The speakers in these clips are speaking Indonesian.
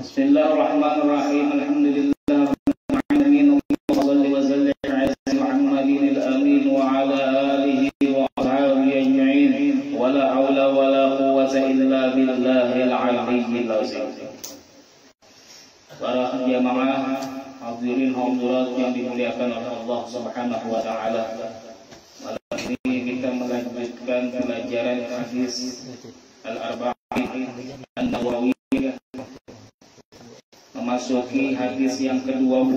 Bismillahirrahmanirrahim. Alhamdulillah alamin. Wassalli wa sallim ala Muhammadin al-amin wa ala alihi wa ashabihi ajma'in. Wa la haula wa la quwwata illa billahil aliyyil azim. Para jamaah hadirin hadirat yang dimuliakan oleh Allah Subhanahu wa taala. Malam ini kita melanjutkan pelajaran hadis Al-Arba'in An-Nawawiyah, memasuki hadis yang ke-20.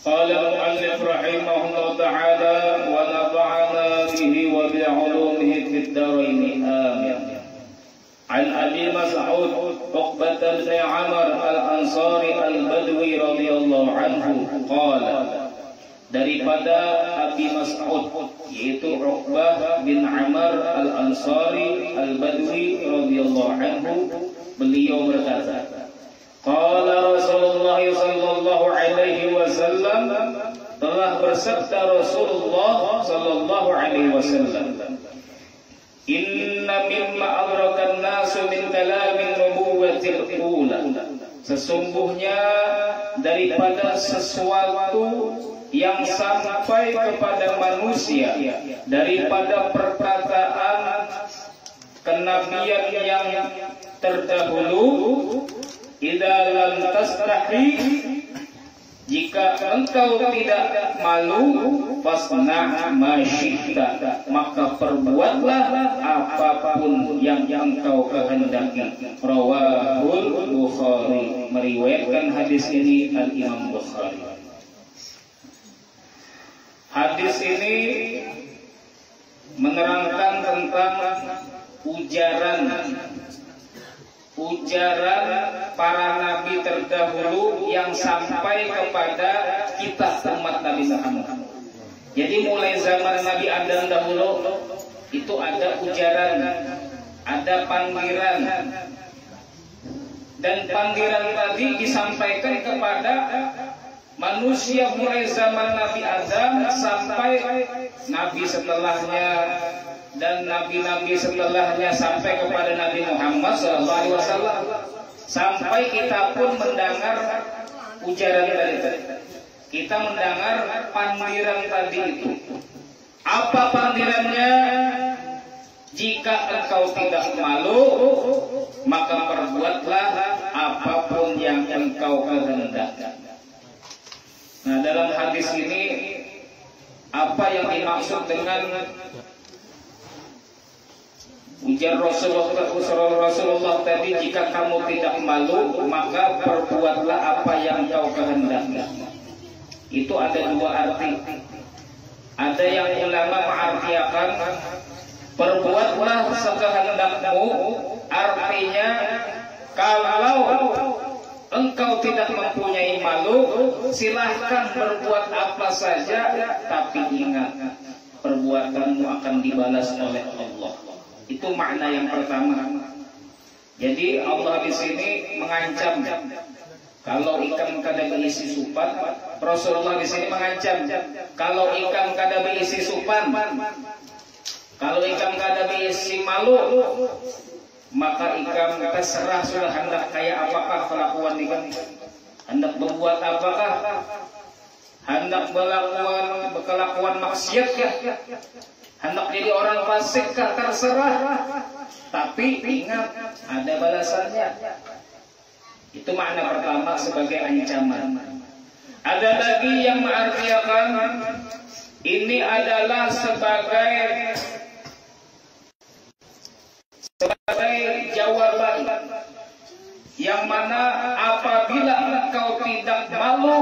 Qala al-mu'allif rahimahullah ta'ala wa nafa'ana bihi wa bi'ulumihi fid dharain amin. An Abi Mas'ud Uqbah bin Amr al-Ansari al-Badwi radhiyallahu anhu qala, daripada Abi Mas'ud yaitu Uqbah bin Amr al-Ansari al-Badwi radhiyallahu anhu, beliau berkata, qala Rasulullah sallallahu alaihi wasallam, telah bersabda Rasulullah sallallahu alaihi wasallam, inna mimma adrakan nasu min kalamin nubuwwatil ula, sesungguhnya daripada sesuatu yang sampai kepada manusia daripada perkataan kenabian yang terdahulu, idza lam tastahi, jika engkau tidak malu, fasna' ma syi'ta, maka perbuatlah apapun yang engkau kehendaki. Rawahul Bukhari, meriwayatkan hadis ini Al-Imam Bukhari. Hadis ini menerangkan tentang ujaran para nabi terdahulu yang sampai kepada kita umat Nabi Muhammad. Jadi mulai zaman Nabi Adam dahulu itu ada ujaran, ada panggilan, dan panggilan tadi disampaikan kepada manusia mulai zaman Nabi Adam sampai nabi setelahnya dan nabi-nabi setelahnya sampai kepada Nabi Muhammad SAW, sampai kita pun mendengar ujaran tadi. Kita mendengar panggilan tadi itu. Apa panggilannya? Jika engkau tidak malu, maka perbuatlah apapun yang engkau kehendaki. Nah, dalam hadis ini apa yang dimaksud dengan ujar Rasulullah tadi, jika kamu tidak malu maka perbuatlah apa yang kau kehendaki? Itu ada dua arti. Ada yang ulama mengartikan perbuatlah sekehendakmu, artinya kalau engkau tidak mempunyai malu, silahkan berbuat apa saja, tapi ingat perbuatanmu akan dibalas oleh Allah. Itu makna yang pertama. Jadi Allah di sini mengancam, kalau ikan kada berisi supan, Rasulullah di sini mengancam, kalau ikan kada berisi supan, kalau ikan kada berisi malu, maka ikan terserah sudah hendak kayak apakah kelakuan ikan, hendak berbuat apakah, hendak berkelakuan maksiat kah, hendak jadi orang fasik kah, terserah, tapi ingat ada balasannya. Itu makna pertama sebagai ancaman. Ada lagi yang mengartikan ini adalah sebagai jawaban, yang mana apabila engkau tidak malu,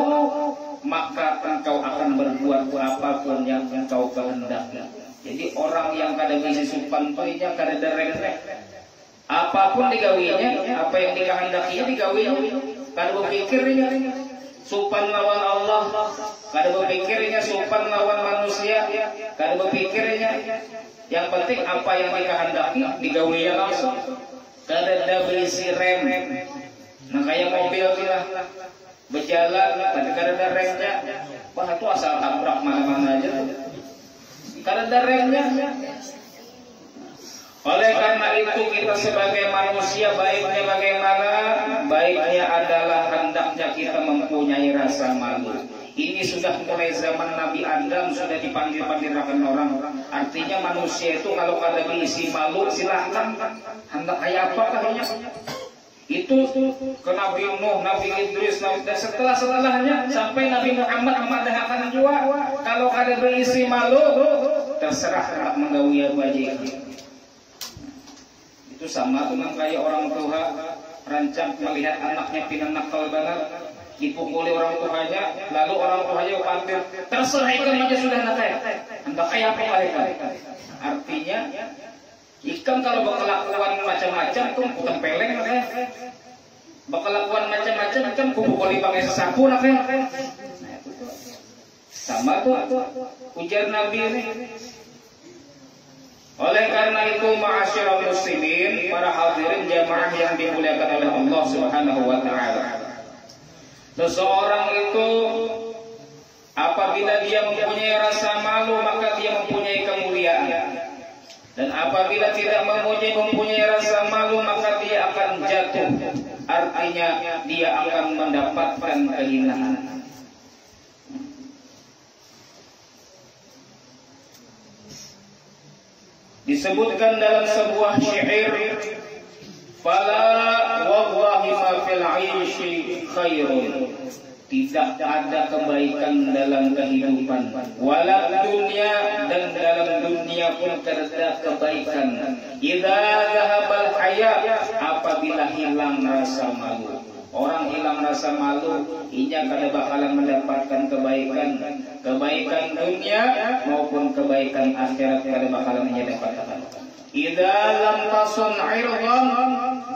maka engkau akan berbuat apapun yang engkau kehendaki. Jadi orang yang kada bisa supan toinya kada derek, apapun digawinya, apa yang dikehendakinya digawinya, kada berpikirnya supan lawan Allah, kada berpikirnya supan lawan manusia, kada berpikirnya. Yang penting apa yang dikehendaki digawinya langsung, kada ada berisi rem. Nah kayak mobil lah berjalan, tapi kada ada remnya, wah itu asal tabrak mana-mana aja tuh. Kada ada remnya. Oleh karena itu kita sebagai manusia baiknya bagaimana? Baiknya adalah hendaknya kita mempunyai rasa malu. Ini sudah mulai zaman Nabi Adam sudah dipanggil-panggilkan orang. Artinya manusia itu kalau ada berisi malu silahkan. Hendak kayak apa kahnya? Itu ke Nabi Nuh, Nabi Idris, dan setelahnya sampai Nabi Muhammad memadahkan juga. Kalau ada berisi malu terserah hendak menggawi apa aja. Itu sama dengan kayak orang tua rancang melihat anaknya pindah nakal banget, dipukuli orang tuanya, lalu orang tuanya panggil, terserah ikan aja sudah nakal, entah kayak apa ikan. Artinya ikan kalau berkelakuan macam-macam tuh tempeleng nakal, berkelakuan macam-macam ikan kupukuli pakai sesapu nakal. Sama tuh ujar Nabi ini. Oleh karena itu ma'asyiral muslimin, para hadirin jamaah yang dimuliakan oleh Allah Subhanahu wa taala. Seseorang itu apabila dia mempunyai rasa malu maka dia mempunyai kemuliaan. Dan apabila tidak mempunyai rasa malu maka dia akan jatuh. Artinya dia akan mendapatkan kehinaan. Disebutkan dalam sebuah syair, fala wallahi ma fil 'aishi khairun. Tidak ada kebaikan dalam kehidupan, wala dunia, dan dalam dunia pun tidak ada kebaikan. Idza dhahabal haya, apabila hilang rasa malu. Orang hilang rasa malu, ia kada bakalan mendapatkan kebaikan dunia maupun kebaikan akhirat kada bakalan ia dapatkan. Idza lam tasun 'irdan,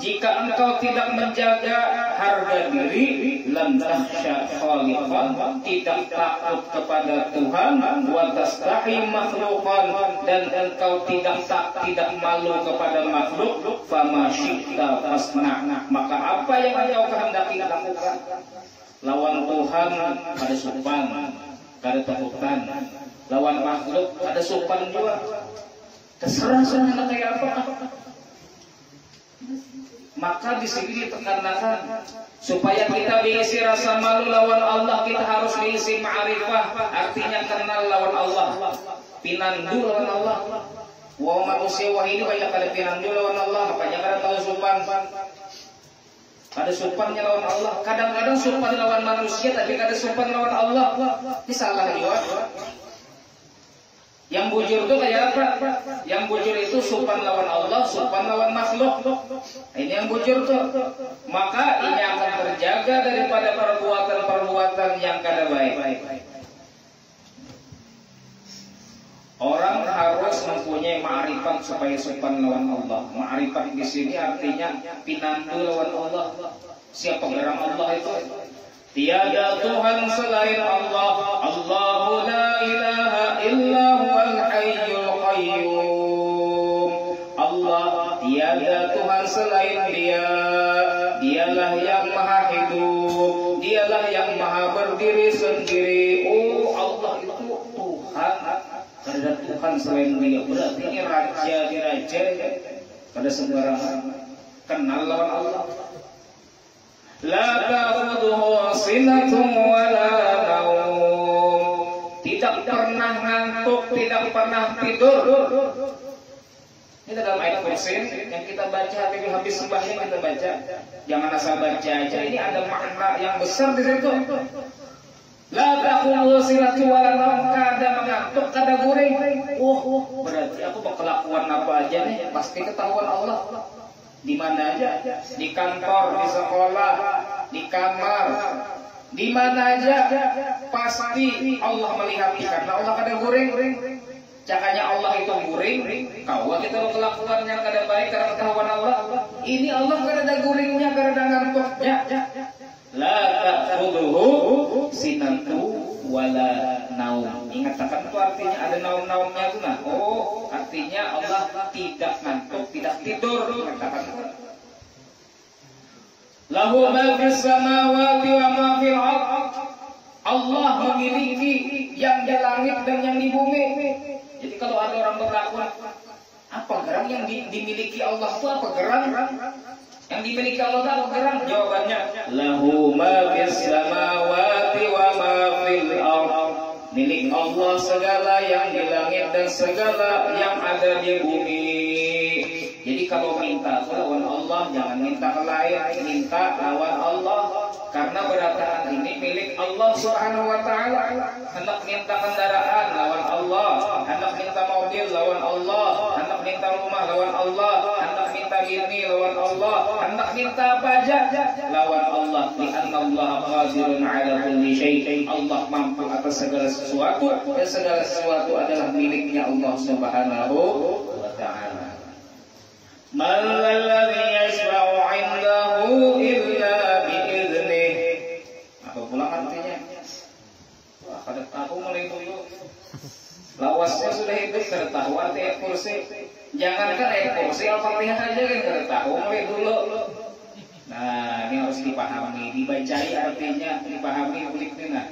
jika engkau tidak menjaga harga diri, lam tahsya khaliqan, tidak takut kepada Tuhan, wa tastahi makhluqan, dan engkau tidak malu kepada makhluk, fama syi'ta fasna, maka apa yang engkau kehendaki lakukan. Lawan Tuhan ada sopan, ada takutan. Lawan makhluk ada sopan juga. Terserah sana kayak apa. Maka di sini ditekankan supaya kita diisi rasa malu lawan Allah, kita harus diisi ma'rifah, artinya kenal lawan Allah, pinandu lawan Allah. Wa manusia wah ini banyak kada pinandu lawan Allah, makanya kada tahu sopan. Ada sopannya lawan Allah. Kadang-kadang sopan lawan manusia tapi kada sopan lawan Allah. Ini salah juga. Yang bujur itu kayak apa? Yang bujur itu sopan lawan Allah, sopan lawan makhluk. Ini yang bujur tuh. Maka ini akan terjaga daripada perbuatan-perbuatan yang kada baik. Orang harus mempunyai ma'rifat supaya sopan lawan Allah. Ma'rifat di sini artinya pinandu lawan Allah. Siapa garang Allah itu? Tiada Tuhan selain Allah. Allahu la ilaha illa huwal hayyul qayyum. Allah tiada Tuhan selain Dia. Dialah yang maha hidup, Dialah yang maha berdiri sendiri. Oh, Allah itu Tuhan. Ada Tuhan selain Dia. Berarti ini raja di raja. Pada sembarangan kenal lawan Allah. La ta'khudhuhu sinatun wa la naum. Tidak pernah ngantuk, tidak pernah tidur. Ini dalam ayat kursi yang kita baca habis sembahyang kita baca. Jangan asal baca aja. Ini ada makna yang besar di situ. La ta'khudhuhu sinatun wa la naum. Kada mengantuk, kada guring. Berarti aku berkelakuan apa aja nih pasti ketahuan Allah. Di mana aja, di kantor, di sekolah, di kamar, di mana aja, pasti Allah melihat karena Allah kada guring. Cakanya Allah itu guring, kau kita kelakuan yang kada baik karena ketahuan Allah. Ini Allah kada guringnya, kada ngantuknya. La ta'khudhuhu sinatun wala naum. Ingatkan itu artinya ada naum-naumnya itu nah. Oh, artinya Allah tidak ngantuk, tidak tidur. Lahu ma fis samawati wa ma fil ardh. Allah memiliki yang di langit dan yang di bumi. Jadi kalau ada orang berlaku, apa Apa gerang yang dimiliki Allah itu apa gerang? Yang dimiliki Allah itu apa gerang? Jawabannya, lahu ma fis samawati wa ma fil ardh. Milik Allah segala yang di langit dan segala yang ada di bumi. Jadi kalau minta lawan Allah, jangan minta ke lain, minta lawan Allah. Karena berataan ini milik Allah Subhanahu wa taala. Hendak minta kendaraan lawan Allah, hendak minta mobil lawan Allah, hendak minta rumah lawan Allah, hendak minta bini lawan Allah, hendak minta apa aja lawan Allah. Li'anna Allah qadirun 'ala kulli syai'. Allah mampu atas segala sesuatu dan segala sesuatu adalah miliknya Allah Subhanahu wa taala. Man alladhi yashfa'u 'indahu illa bi'idhnih. Apa pula artinya? Wah, kada tahu mulai dulu. Lawasnya sudah itu kada tahu arti kursi. Jangankan kursi, Al-Fatihah aja kan kada tahu mulai dulu. Nah, ini harus dipahami, dibacai artinya, dipahami kuliknya.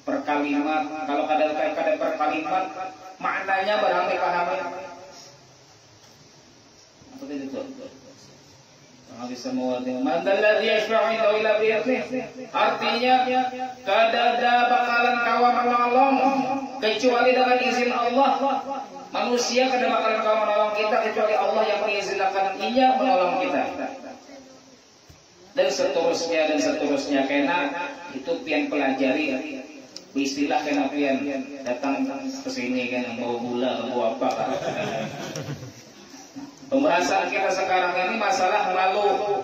Per kalimat, kalau kada per kalimat, maknanya barang dipahami. Artinya kada ada bakalan kawan menolong kecuali dengan izin Allah. Manusia kada bakalan kawan menolong kita kecuali Allah yang mengizinkan ia menolong kita. Dan seterusnya kena itu pian pelajari istilah kena pian datang ke sini kan mau gula mau apa kan. Pembahasan kita sekarang ini masalah malu.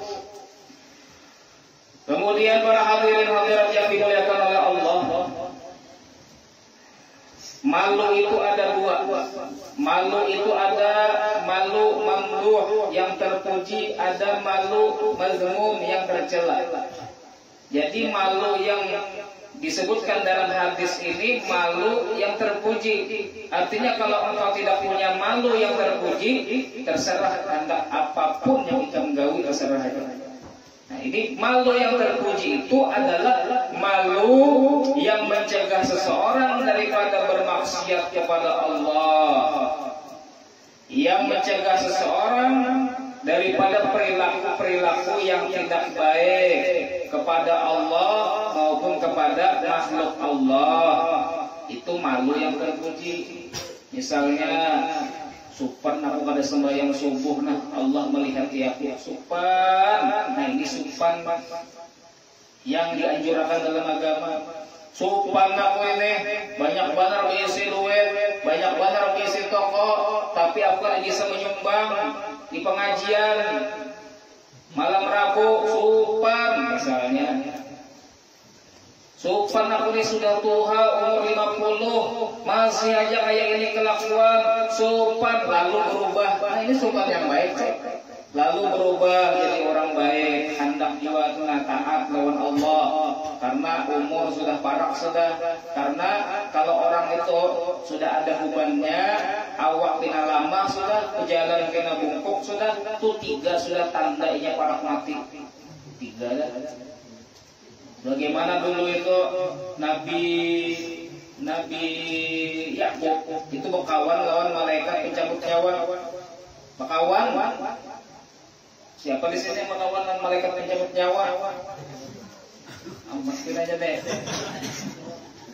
Kemudian para hadirin hadirat yang dimuliakan oleh Allah, malu itu ada dua. Malu itu ada malu mamduh yang terpuji, ada malu mazmum yang tercela. Jadi malu yang disebutkan dalam hadis ini malu yang terpuji. Artinya kalau engkau tidak punya malu yang terpuji, terserah Anda apapun yang engkau gawi terserah aja. Nah, ini malu yang terpuji itu adalah malu yang mencegah seseorang daripada bermaksiat kepada Allah, yang mencegah seseorang daripada perilaku yang tidak baik kepada Allah maupun kepada makhluk Allah. Itu malu yang terpuji. Misalnya supan aku kada sembahyang subuh, nah Allah melihat ya supan. Nah ini supan yang dianjurkan dalam agama. Supan aku ini banyak banget mengisi duit, banyak banget mengisi toko, tapi aku kan bisa menyumbang di pengajian malam Rabu. Supan misalnya. Supan aku ini sudah tua umur 50 masih aja kayak ini kelakuan. Supan lalu berubah. Nah ini supan yang baik. Lalu berubah jadi orang baik, hendak jiwa taat lawan Allah karena umur sudah parah sudah. Karena kalau orang itu sudah ada bebannya, awak tina lama sudah, pejalan kena bungkuk sudah, tuh 3 sudah tandanya parah mati. 3 dah. Bagaimana dulu itu Nabi Yakub itu berkawan lawan malaikat pencabut nyawa. Berkawan. Siapa di sini berkawan lawan malaikat pencabut nyawa? Amatin aja deh.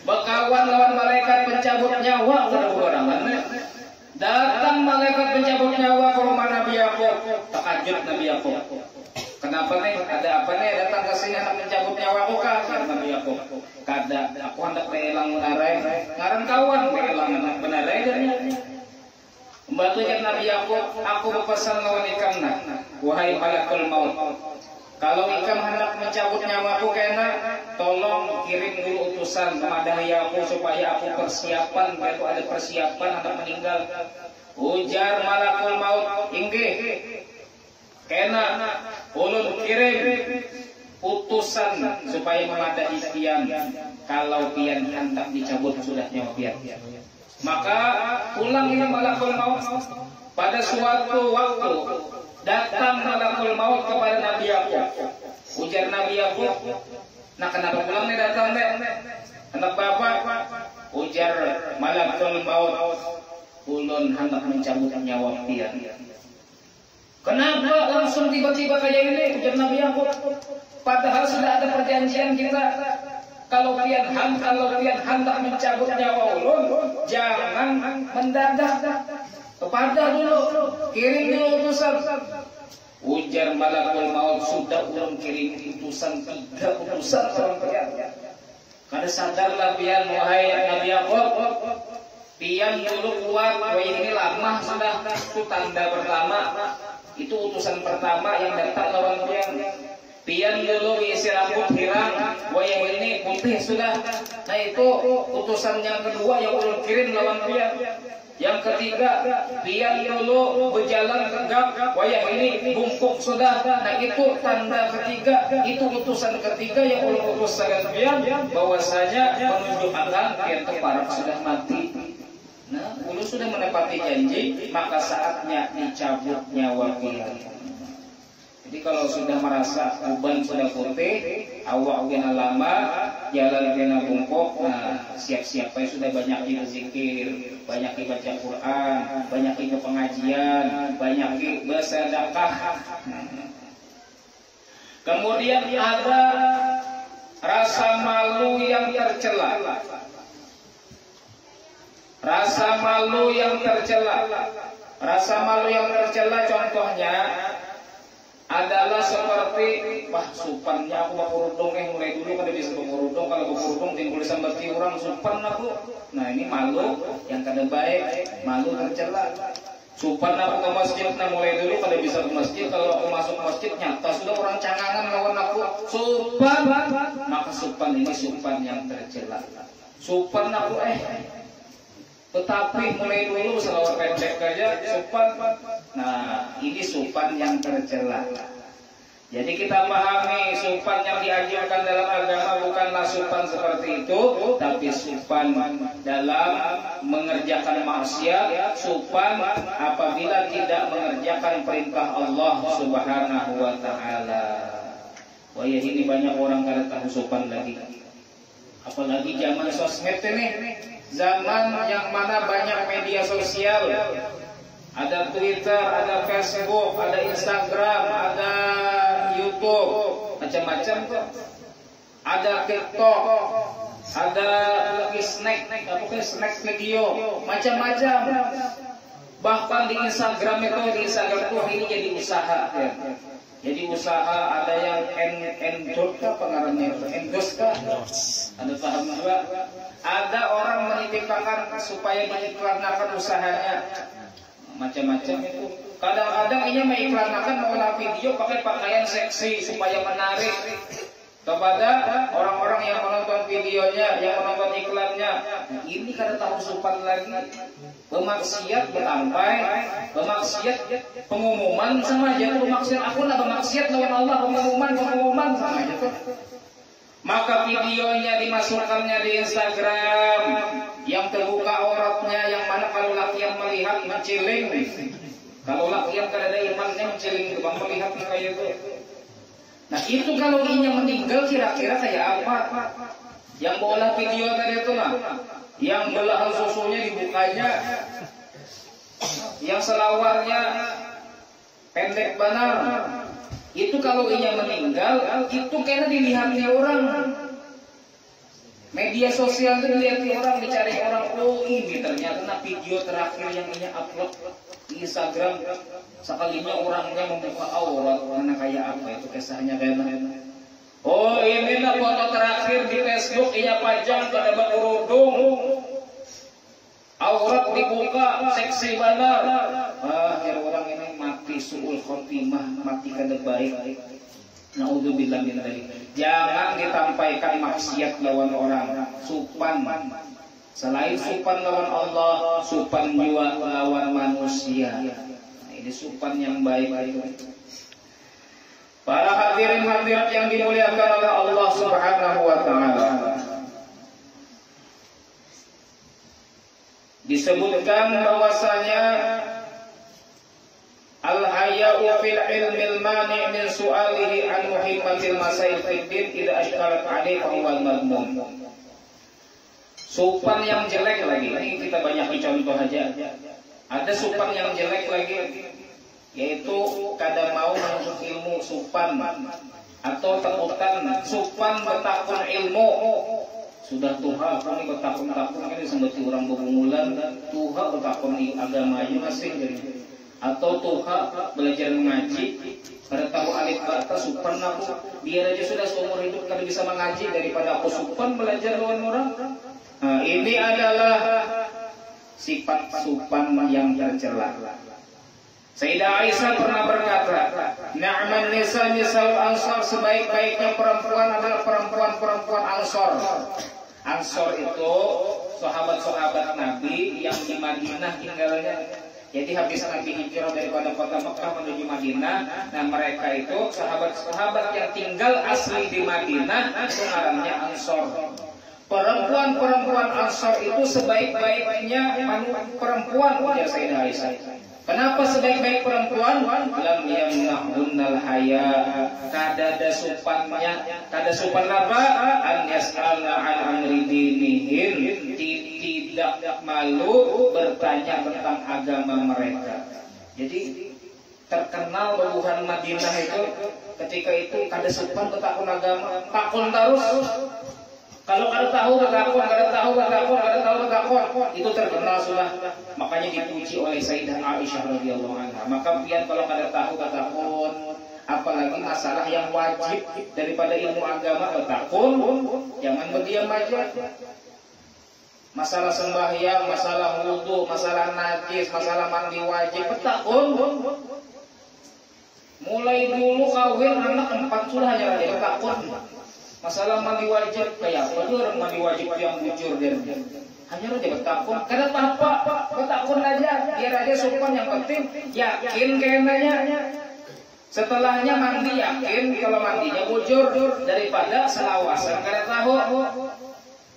Berkawan lawan malaikat pencabut nyawa orang-orang. Datang malaikat pencabut nyawa ke rumah Nabi Yakub. Takajub Nabi Yakub. Kenapa nih? Ada apa nih? Datang ke sini hendak mencabut nyawaku kah? Nabi Yakub. Kada, aku hendak mehilang benarai. Ngaran kawan mehilang benarai dari. Membantunya Nabi Yakub, aku berpesan lawan ikamna, wahai malakul maut. Kalau ikam hendak mencabut nyawaku kena, tolong kirim dulu utusan memadahi aku supaya aku persiapan, yaitu ada persiapan hendak meninggal. Ujar malakul maut, inggih. Kena ulun kirim utusan supaya memadai pian kalau pian hendak dicabut sudah nyawa pian. Maka pulang ini malakul maut. Pada suatu waktu datang malakul maut kepada Nabi Yakub. Ujar Nabi Yakub, nah kenapa pulang nih datang deh? Kenapa apa? Ujar malakul maut, ulun hendak mencabut nyawa pian. Kenapa langsung tiba-tiba kayak ini? Ujar Nabi Yakub. Padahal sudah ada perjanjian kita. Kalau pian hendak mencabut nyawa ulun, jangan mendadak. Kepada dulu, kirim dulu utusan. Ujar malakul maut, sudah ulun kirim utusan 3 utusan orang pian. Kada sadarlah pian, wahai Nabi Yakub. Pian dulu kuat, wah ini lama sudah. Itu tanda pertama. Itu utusan pertama yang datang lawan pian. Pian dulu isi rambut hirang, wah yang ini putih sudah. Nah itu utusan yang kedua yang ulun kirim lawan pian. Yang ketiga, pian dulu berjalan tegap, wah yang ini bungkuk sudah. Nah itu tanda ketiga, itu utusan ketiga yang ulun utus pian, bahwasanya menunjukkan pian keparat sudah mati. Nah, ulun sudah menepati janji, maka saatnya dicabut nyawa pian. Jadi kalau sudah merasa uban sudah putih, awak kena lama, jalan kena bungkuk, nah siap-siap sudah banyak berzikir, banyak baca Quran, banyak ikut pengajian, banyak bersedekah. Kemudian ada rasa malu yang tercela. Rasa malu yang tercela. Rasa malu yang tercela contohnya adalah seperti, wah supannya aku berkerudung, mulai dulu kada bisa berkerudung, kalau berkerudung timbul sambat orang supan aku. Nah ini malu yang kada baik, malu tercela. Supan aku ke masjid, nah mulai dulu kada bisa ke masjid, kalau aku masuk masjid nyata sudah orang cangangan lawan aku. Supan, maka supan ini supan yang tercela. Supan aku tetapi mulai dulu selawat pendek aja supan. Nah ini supan yang tercela. Jadi kita pahami supan yang diajarkan dalam agama bukanlah supan seperti itu, tapi supan dalam mengerjakan maksiat, supan apabila tidak mengerjakan perintah Allah Subhanahu wa taala. Wah ya ini banyak orang kada tahu supan lagi. Apalagi zaman sosmed ini. Zaman yang mana banyak media sosial, ada Twitter, ada Facebook, ada Instagram, ada YouTube, macam-macam tuh. Ada TikTok, ada lagi snack video, macam-macam. Bahkan di Instagram itu ini jadi usaha ya. Jadi usaha ada yang endorse pengarangnya endorse Anda paham juga? Ada orang menitipkan supaya diiklankan usahanya macam-macam itu. Kadang-kadang ia mengiklanakan mengolah video pakai pakaian seksi supaya menarik kepada orang-orang yang menonton videonya, yang menonton iklannya. Ini kada tahu sopan lagi. Pemaksiat betampai, pemaksiat pengumuman sama aja. Pemaksiat aku nak pemaksiat lawan Allah, pengumuman sama aja tuh. Maka videonya dimasukkannya di Instagram yang terbuka auratnya, yang mana kalau laki yang melihat menciling, kalau laki yang kada ada imannya menciling itu bang melihat kayak itu. Nah itu kalau dia meninggal kira-kira kayak apa? Yang bola video tadi itu lah, yang belahan susunya dibukanya, yang selawarnya pendek benar. Itu kalau ia meninggal, itu karena dilihatnya orang. Media sosial itu dilihat orang, dicari orang. Oh ini ternyata video terakhir yang ia upload di Instagram. Sekalinya orangnya membuka aurat, mana kayak apa itu kisahnya kayak. Oh ini lah foto terakhir di Facebook ia pajang pada berkerudung, aurat dibuka, seksi benar. Ya orang ini mati suul khotimah, mati kada baik. Naudzubillah min dzalik. Jangan ditampaikan maksiat lawan orang. Supan. Selain supan lawan Allah, supan juga lawan manusia. Nah, ini supan yang baik itu. Para hadirin hadirat yang dimuliakan oleh Allah Subhanahu wa taala. Disebutkan bahwasanya al-haya'u fil ilmil mani' min su'alihi an muhimmatil masail fid din idza ashkalat 'alaihi fa huwa al-madmum. Supan yang jelek lagi. Ini kita banyak contoh aja. Ada supan yang jelek lagi, yaitu kada mau menuntut ilmu supan, atau takutan supan bertakun ilmu. Sudah tuha kami bertakun-takun ini seperti orang berumulan, tuha bertakun agamanya masih jadi. Atau tuha belajar mengaji, pada tahu alif bata supan aku, biar aja sudah seumur hidup kada bisa mengaji daripada aku supan belajar lawan orang. Nah, ini adalah sifat supan yang tercela. Sayyidah Aisyah pernah berkata, "Na'man nisa nisal ansor, sebaik-baiknya perempuan adalah perempuan-perempuan ansor." Ansor itu sahabat-sahabat Nabi yang di Madinah tinggalnya. Jadi habis Nabi hijrah daripada kota Mekah menuju Madinah, nah mereka itu sahabat-sahabat yang tinggal asli di Madinah, itu namanya ansor. Perempuan-perempuan ansor itu sebaik-baiknya perempuan, ya Sayyidah Aisyah. Kenapa sebaik-baik perempuan? Lam yamna'unnal haya, kada ada supannya, kada supan apa? An yas'alna an amri dinihim, tidak malu bertanya tentang agama mereka. Jadi terkenal babuhan Madinah itu ketika itu kada supan bertakun agama, takun terus. Kalau kada tahu bertakun, kada tahu bertakun, kada tahu bertakun, itu terkenal sudah. Makanya dipuji oleh Sayyidah Aisyah radhiyallahu anha. Maka pian kalau kada tahu bertakun, apalagi masalah yang wajib daripada ilmu agama bertakun, jangan berdiam aja. Masalah sembahyang, masalah wudu, masalah najis, masalah mandi wajib bertakun. Mulai dulu kawin anak 4 sudah hanya jadi bertakun. Masalah mandi wajib kayak apa tuh orang mandi wajib yang bujur dia. Hanya aja bertakun, kada apa-apa, bertakun aja, biar aja sopan, yang penting yakin kayaknya. Setelahnya mandi yakin kalau mandinya bujur daripada selawasan kada tahu.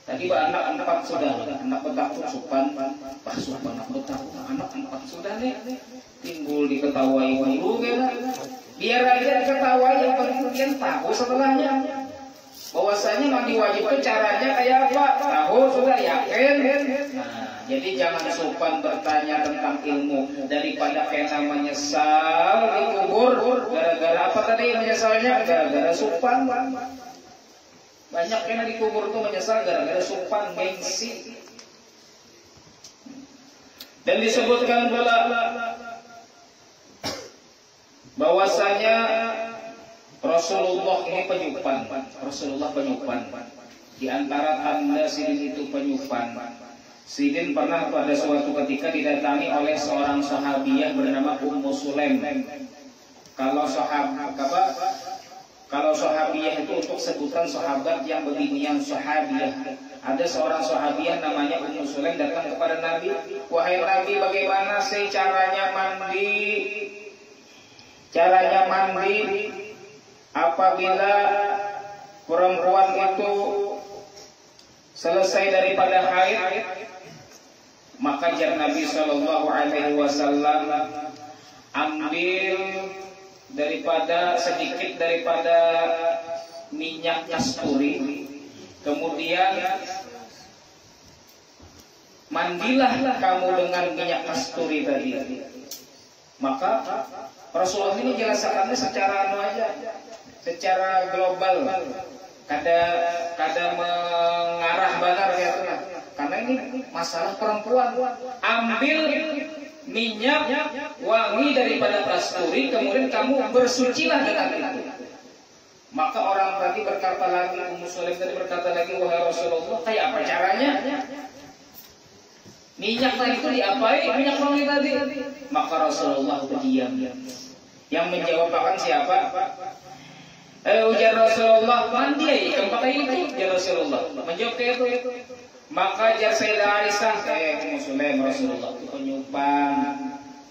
Tadi anak 4 sudah, anak bertakun sopan, pas sopan anak bertakun, anak 4 sudah nih, timbul diketawai dulu kayaknya. Biar aja diketawai, yang penting tahu setelahnya. Bahwasanya mandi wajib itu caranya kayak apa? Tahu sudah yakin. Nah, jadi jangan sopan bertanya tentang ilmu daripada kena menyesal dikubur. Gara-gara apa tadi menyesalnya? Gara-gara sopan. Banyak kena dikubur tuh menyesal gara-gara sopan, gengsi. Dan disebutkan pula bahwasanya Rasulullah ini penyupan. Rasulullah penyupan. Di antara tanda Sidin itu penyupan. Sidin pernah pada suatu ketika didatangi oleh seorang sahabiah bernama Ummu Sulaim. Kalau sahabiah itu untuk sebutan sahabat yang beginian sahabiah. Ada seorang sahabiah namanya Ummu Sulaim datang kepada Nabi, "Wahai Nabi, bagaimana sih caranya mandi? Caranya mandi apabila perempuan itu selesai daripada haid?" Maka jar Nabi Shallallahu Alaihi Wasallam, ambil sedikit daripada minyak kasturi, kemudian mandilah kamu dengan minyak kasturi tadi. Maka Rasulullah ini jelaskannya secara secara global, kada mengarah benar ya, karena ini masalah perempuan. Ambil minyak wangi daripada kasturi, kemudian kamu bersucilah dengan itu. Maka orang tadi berkata lagi, Ummu Sulaim tadi berkata lagi, "Wahai Rasulullah, kayak apa caranya? Minyak tadi itu diapain? Minyak wangi tadi?" Maka Rasulullah berdiam. Yang menjawab akan siapa? Ujar Rasulullah, "Mandi aja pakai itu." Ya Rasulullah menjawab kayak itu. Maka jar Sayyidah Aisyah, Ummu Sulaim, Rasulullah itu penyupan.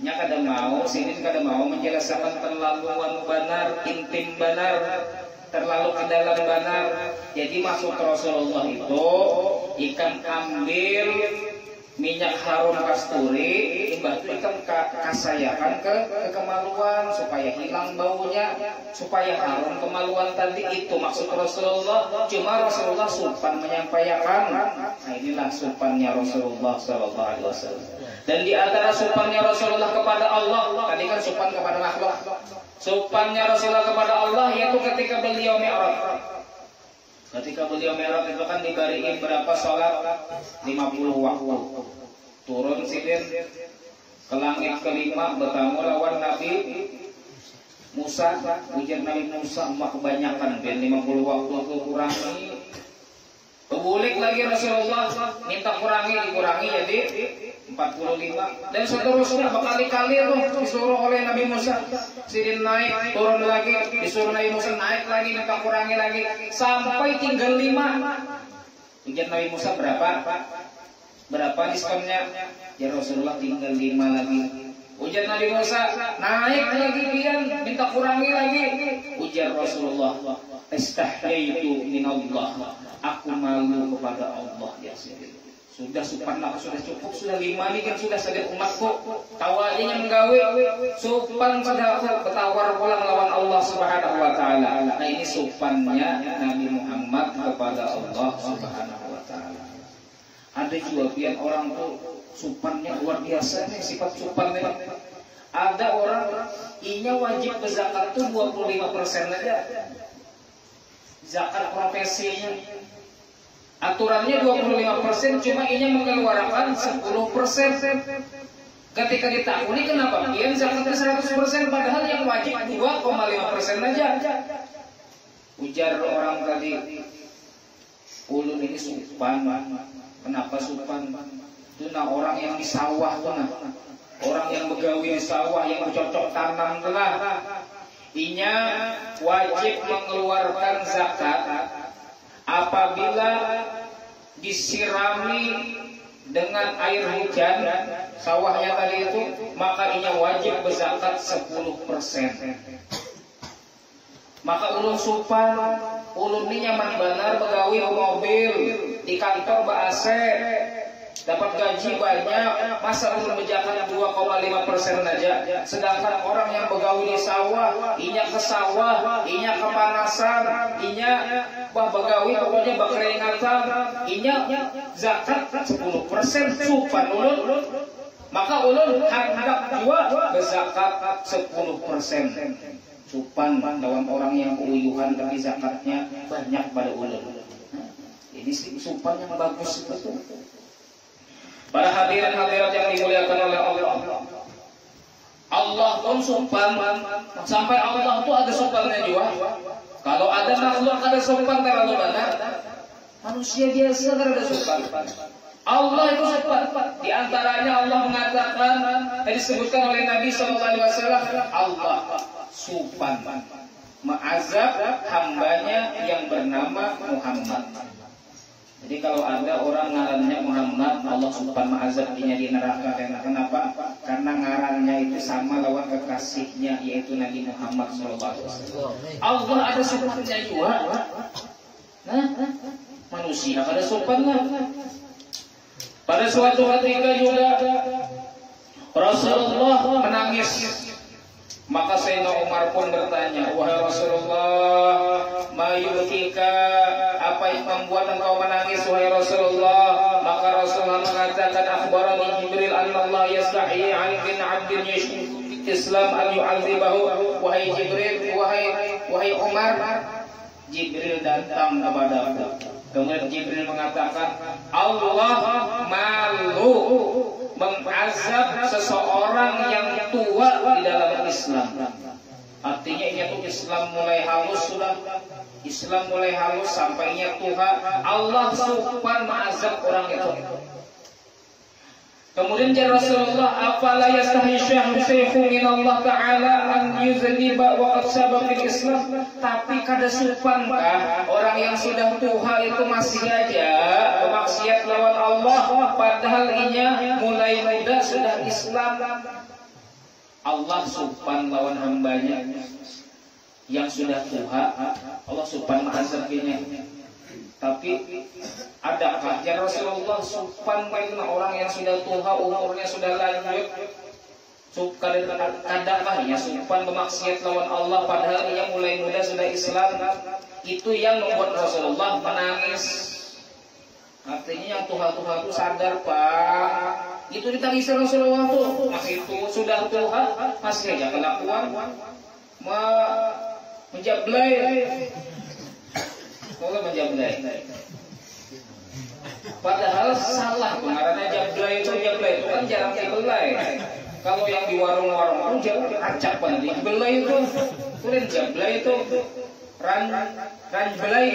Nya kada mau, Sidin kada mau menjelaskan terlalu benar, intim benar, terlalu ke dalam benar. Jadi maksud Rasulullah itu ikan ambil minyak harum kasturi imbah itu kan kasayakan ke kemaluan supaya hilang baunya, supaya harum kemaluan tadi. Itu maksud Rasulullah. Cuma Rasulullah sopan menyampaikan. Nah inilah sopannya Rasulullah sallallahu alaihi wasallam. Dan di antara sopannya Rasulullah kepada Allah, tadi kan sopan kepada makhluk. Sopannya Rasulullah kepada Allah yaitu ketika beliau Mi'raj. Ketika beliau Mi'raj itu kan dibariin berapa sholat? 50 waktu. Turun sidin ke langit kelima bertemu lawan Nabi Musa. Ujar Nabi Musa, mak kebanyakan ben 50 waktu itu kurangi. Kebulik lagi Rasulullah minta dikurangi jadi 45. Dan seterusnya berkali-kali disuruh oleh Nabi Musa. Sidin naik, turun lagi, disuruh Nabi Musa naik lagi, minta kurangi lagi, sampai tinggal 5. Ujian Nabi Musa berapa diskonnya? Ya Rasulullah tinggal 5 lagi. Ujian Nabi Musa naik lagi pian, minta kurangi lagi. Ujar Rasulullah, istahyaitu minallah, aku malu kepada Allah ya sendiri. Sudah sudah cukup, sudah 5 ini kan sudah sedih umatku. Tawanya menggawe, sopan pada bertawar pulang lawan Allah Subhanahu wa taala. Nah ini sopannya Nabi Muhammad kepada Allah Subhanahu wa taala. Ada juga pian orang tuh sopannya luar biasa nih, sifat sopannya. Ada orang inya wajib berzakat tuh 25% aja. Zakat profesinya. Aturannya 25%, cuma inya mengeluarkan 10%. Ketika ditakuni kenapa? Ian zakatnya 100%, padahal yang wajib 2,5% aja. Ujar orang tadi, ulun ini supan. Kenapa supan? Itu nah orang yang di sawah tuh nah. Orang yang begawi di sawah, yang bercocok tanam tuh nah. Inya wajib mengeluarkan zakat apabila disirami dengan air hujan sawahnya tadi itu, maka inya wajib berzakat 10%. Maka ulun supan, ulun ini nyaman benar begawi mobil di kantor ba-AC, dapat gaji banyak, masa ulun berzakat 2,5% aja. Sedangkan orang yang begawi di sawah, inya ke sawah, inya kepanasan, inya begawi pokoknya berkeringatan, inya zakat 10% supan ulun. Maka ulun hendak juga berzakat 10%. Supan lawan orang yang keuyuhan tapi zakatnya banyak pada ulun. Ini supan yang bagus betul. Para hadirin-hadirat yang dimuliakan oleh Allah. Allah pun supan, sampai Allah itu ada supannya juga. Kalau ada makhluk ada supan terlalu banyak. Manusia biasa ada supan. Allah itu supan. Di antaranya Allah mengatakan, disebutkan oleh Nabi SAW, Allah supan mengazab hambanya yang bernama Muhammad. Jadi kalau ada orang ngarannya Muhammad, Allah supan mengazab dia di neraka. Kenapa? Karena ngarannya itu sama lawan kekasihnya, yaitu Nabi Muhammad SAW. Allah ada supannya juga. Nah, manusia ada supannya. Pada suatu ketika juga Rasulullah menangis. Maka Sayyidina Umar pun bertanya, wahai Rasulullah, mayutika, apa yang membuat engkau menangis wahai Rasulullah? Maka Rasulullah mengatakan, akhbarani Jibril anna Allah yastahi 'an bin 'abdin Islam an yu'adzibahu. Wahai Jibril, wahai Umar, Jibril datang kepadaku. Kemudian Jibril mengatakan, Allah malu mengazab seseorang yang tua di dalam Islam. Artinya ini tuh Islam mulai halus sudah. Islam mulai halus sampainya tua. Allah supan mengazab orang itu. Kemudian jawab Rasulullah, afala yastahi syaikhun min Allah Ta'ala an yuzniba wa qad sabaqa fil Islam. Tapi kada supankah orang yang sudah tua itu masih aja bermaksiat lawan Allah, padahal inya mulai muda sudah Islam. Allah supan lawan hambanya yang sudah tua, Allah supan mengazab ini. Tapi adakah ya Rasulullah sopan dengan orang yang sudah tua, umurnya sudah lanjut? Adakah ya sopan bermaksiat lawan Allah padahal ia mulai muda sudah Islam? Itu yang membuat Rasulullah menangis. Artinya yang tua-tua itu sadar, Pak. Itu ditangisi Rasulullah tuh. Masih itu sudah tua, masih aja kelakuan menjablay. Kalau menjablay. Padahal salah pengarangnya jablay itu kan jarang dibelai. Kalau yang di warung-warung itu jarang acak banget. Dibelai itu, kemudian jablay itu ranjbelai.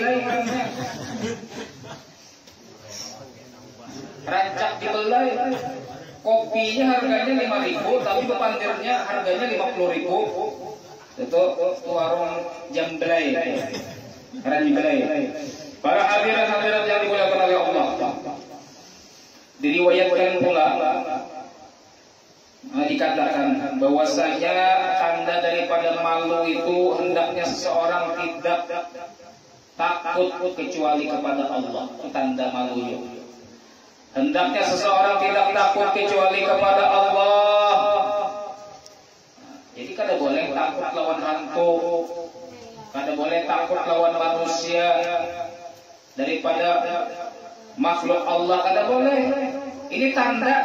Rancak dibelai. Kopinya harganya 5.000, tapi bepandirnya harganya 50.000. Itu warung jamblay. Ranjbelai. Para hadirin-hadirat yang dimuliakan oleh Allah. Diriwayatkan pula dikatakan bahwasanya tanda daripada malu itu hendaknya seseorang tidak takut kecuali kepada Allah. Itu tanda malunya. Hendaknya seseorang tidak takut kecuali kepada Allah. Jadi kada boleh takut lawan hantu, kada boleh takut lawan manusia. Daripada makhluk Allah kada boleh. Ini tanda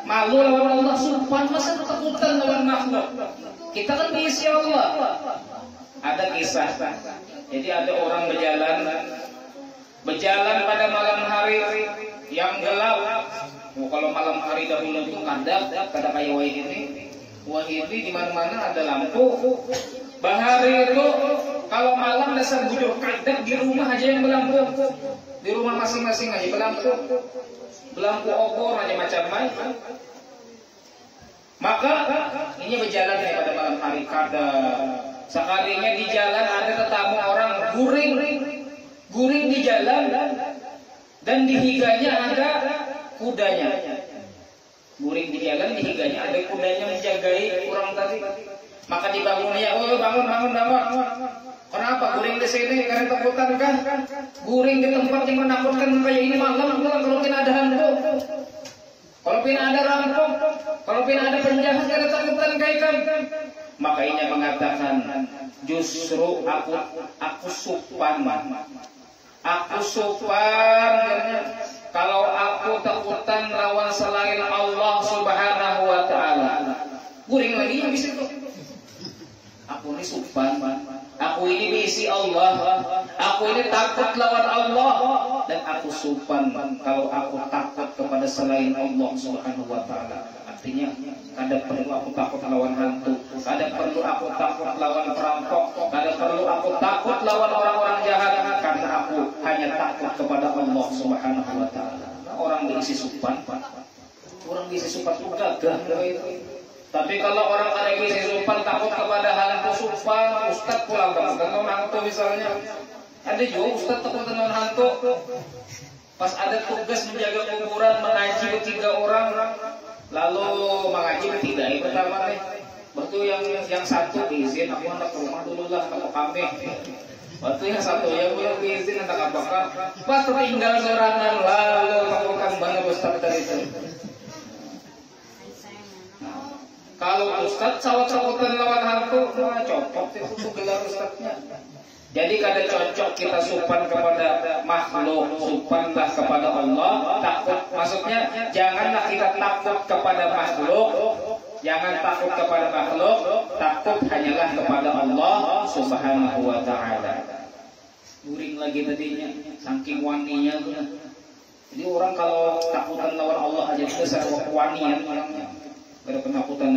malu lawan Allah. Sopan masa ketakutan lawan makhluk. Kita kan diisi Allah. Ada kisah. Jadi ada orang berjalan pada malam hari yang gelap. Kalau malam hari dahulu itu kada kayak Wahidi. Wahidi di mana-mana ada lampu. Bahari itu kalau malam dasar bujur kadang di rumah aja yang berlampu. Di rumah masing-masing aja berlampu. Berlampu obor aja macam-macam. Maka ini berjalan pada malam hari kada. Sekalinya di jalan ada tetamu orang guring di jalan dan di higanya ada kudanya. Guring di jalan di higanya ada kudanya menjagai orang tadi. Maka dibangunnya, oh bangun. Kenapa guring di sini? Karena takutan kan? Guring di tempat yang menakutkan kayak ini malam kalau pina ada hantu, kalau pina ada rampok, kalau pina ada penjahat karena takutan kayak kan? Maka ini mengatakan, justru aku sopan. Aku sopan kalau aku takutan lawan selain Allah Subhanahu wa Ta'ala. Guring lagi habis itu. Aku ini sopan, aku ini diisi Allah, aku ini takut lawan Allah, dan aku sopan kalau aku takut kepada selain Allah Subhanahu wa Ta'ala. Artinya, kada perlu aku takut lawan hantu, kada perlu aku takut lawan perampok, kada perlu aku takut lawan orang-orang jahat, karena aku hanya takut kepada Allah Subhanahu wa Ta'ala. Orang diisi sopan, orang diisi sopan itu gagah. Tapi kalau orang ada yang sopan takut kepada hantu sopan, ustaz pulang dengan hantu misalnya. Ada juga ustaz takut dengan hantu. Pas ada tugas menjaga kuburan, mengaji bertiga orang, lalu mengaji bertiga itu pertama nih. Waktu yang satu diizin, aku hendak ke rumah dulu lah kalau kami. Waktu yang satu yang belum diizin hendak apakah. Pas tertinggal sorangan, lalu takutkan banget ustaz dari itu. Kalau ustaz sawat-sawatan lawan hantu, cocok itu gelar ustaznya. Jadi kada cocok kita sopan kepada makhluk, sopanlah kepada Allah. Takut, maksudnya janganlah kita takut kepada makhluk, jangan takut kepada makhluk, takut hanyalah kepada Allah Subhanahu wa Ta'ala. Guring lagi tadinya, saking waninya. Jadi orang kalau takutan lawan Allah aja itu serba wanian orangnya. Ada penakutan